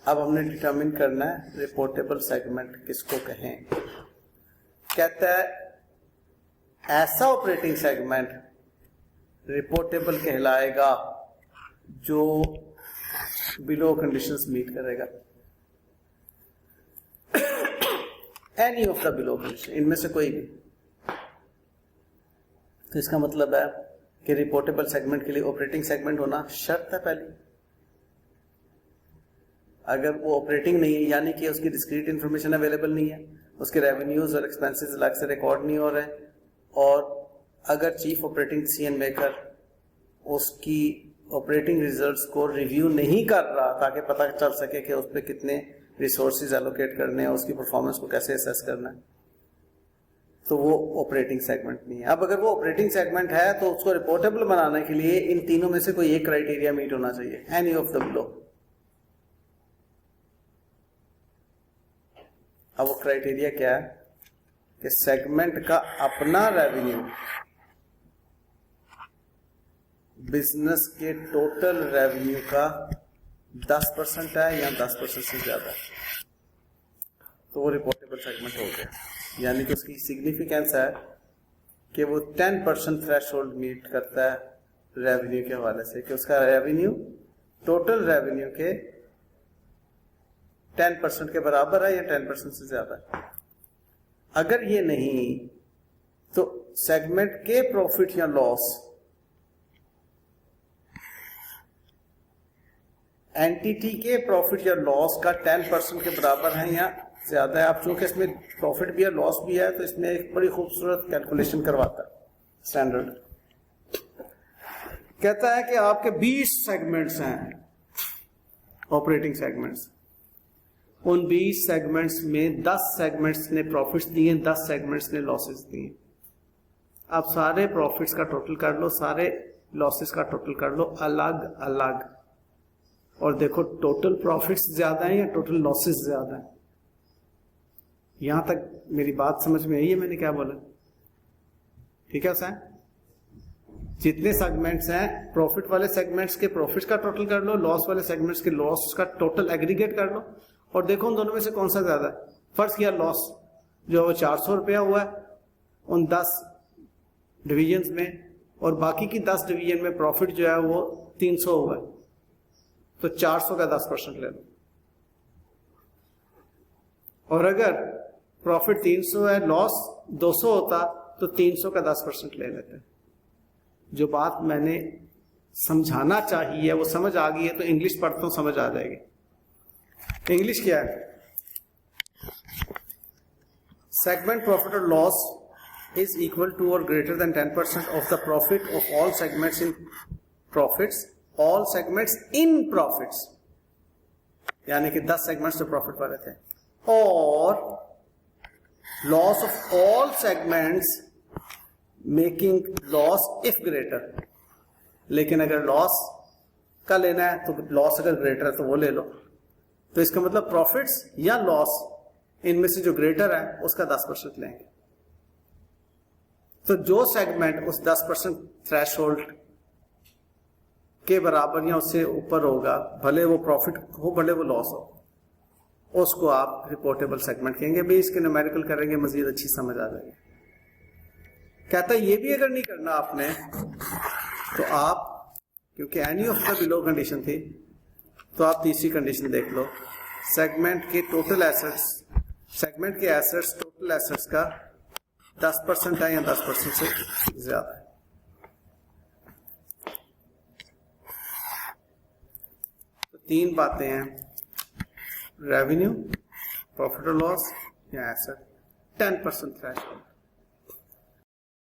अब हमने डिटरमिन करना है रिपोर्टेबल सेगमेंट किसको कहें। कहता है ऐसा ऑपरेटिंग सेगमेंट रिपोर्टेबल कहलाएगा जो बिलो कंडीशंस मीट करेगा। Any of the below condition, इनमें से कोई भी। तो इसका मतलब है कि रिपोर्टेबल सेगमेंट के लिए ऑपरेटिंग सेगमेंट होना शर्त है पहली। अगर वो ऑपरेटिंग नहीं है, यानी कि उसकी डिस्क्रीट इंफॉर्मेशन अवेलेबल नहीं है, उसके रेवेन्यूज और एक्सपेंसेस अलग से रिकॉर्ड नहीं हो रहे, और अगर चीफ ऑपरेटिंग डिसीजन मेकर उसकी ऑपरेटिंग रिजल्ट्स को रिव्यू नहीं कर रहा ताकि पता चल सके कि उस पर कितने रिसोर्सेज एलोकेट करने हैं, उसकी परफॉर्मेंस को कैसे असेस करना है, तो वो ऑपरेटिंग सेगमेंट नहीं है। अब अगर वो ऑपरेटिंग सेगमेंट है तो उसको रिपोर्टेबल बनाने के लिए इन तीनों में से कोई एक क्राइटेरिया मीट होना चाहिए, एनी ऑफ द बिलो। अब वो क्राइटेरिया क्या है कि सेगमेंट का अपना रेवेन्यू बिजनेस के टोटल रेवेन्यू का 10% है या 10% से ज्यादा, तो वो रिपोर्टेबल सेगमेंट हो गया। यानी कि उसकी सिग्निफिकेंस है कि वो 10% थ्रेशोल्ड मीट करता है रेवेन्यू के हवाले से, कि उसका रेवेन्यू टोटल रेवेन्यू के 10% के बराबर है या 10% से ज्यादा है। अगर ये नहीं तो सेगमेंट के प्रॉफिट या लॉस एंटिटी के प्रॉफिट या लॉस का 10% के बराबर है या ज्यादा है। आप चूंकि इसमें प्रॉफिट भी है लॉस भी है, तो इसमें एक बड़ी खूबसूरत कैलकुलेशन करवाता है स्टैंडर्ड। कहता है कि आपके 20 सेगमेंट्स हैं ऑपरेटिंग सेगमेंट्स, उन 20 सेगमेंट्स में 10 सेगमेंट्स ने प्रॉफिट्स दिए, 10 सेगमेंट्स ने लॉसेस दिए। आप सारे प्रॉफिट्स का टोटल कर लो, सारे लॉसेस का टोटल कर लो अलग अलग, और देखो टोटल प्रॉफिट्स ज्यादा है या टोटल लॉसेस ज्यादा है। यहां तक मेरी बात समझ में आई है मैंने क्या बोला? ठीक है सर, जितने सेगमेंट्स हैं प्रॉफिट वाले सेगमेंट्स के प्रॉफिट्स का टोटल कर लो, लॉस वाले सेगमेंट्स के लॉस का टोटल एग्रीगेट कर लो, और देखो उन दोनों में से कौन सा ज्यादा है। फर्ज किया लॉस जो है वो 400 रुपया हुआ है उन 10 डिविजन में, और बाकी की 10 डिवीजन में प्रॉफिट जो है वो 300 हुआ है, तो 400 का 10% ले लो। और अगर प्रॉफिट 300 है लॉस 200 होता तो 300 का 10% ले लेते। जो बात मैंने समझाना चाहिए वो समझ आ गई है, तो इंग्लिश पढ़ता हूं समझ आ जाएगी। इंग्लिश क्या है? सेगमेंट प्रॉफिट और लॉस इज इक्वल टू और greater than 10% of the profit of all segments in profits, all segments in profits, यानी कि 10 सेगमेंट्स जो प्रॉफिट वाले थे, और loss of all segments making loss if greater. लेकिन अगर लॉस का लेना है तो लॉस अगर ग्रेटर है तो वो ले लो। तो इसका मतलब प्रॉफिट्स या लॉस इनमें से जो ग्रेटर है उसका 10% लेंगे। तो जो सेगमेंट उस 10% थ्रेशोल्ड के बराबर या उससे ऊपर होगा, भले वो प्रॉफिट हो भले वो लॉस हो, उसको आप रिपोर्टेबल सेगमेंट कहेंगे। भी इसके न्यूमेरिकल करेंगे मजीद अच्छी समझ आ जाएगी। कहता है ये भी अगर नहीं करना आपने तो आप, क्योंकि any of the below condition थी, तो आप तीसरी कंडीशन देख लो, सेगमेंट के टोटल एसेट्स, सेगमेंट के एसेट्स टोटल एसेट्स का 10% है या 10% से ज्यादा है। तो 3 बातें हैं, रेवेन्यू, प्रॉफिट और लॉस या एसेट, 10% थ्रेशोल्ड।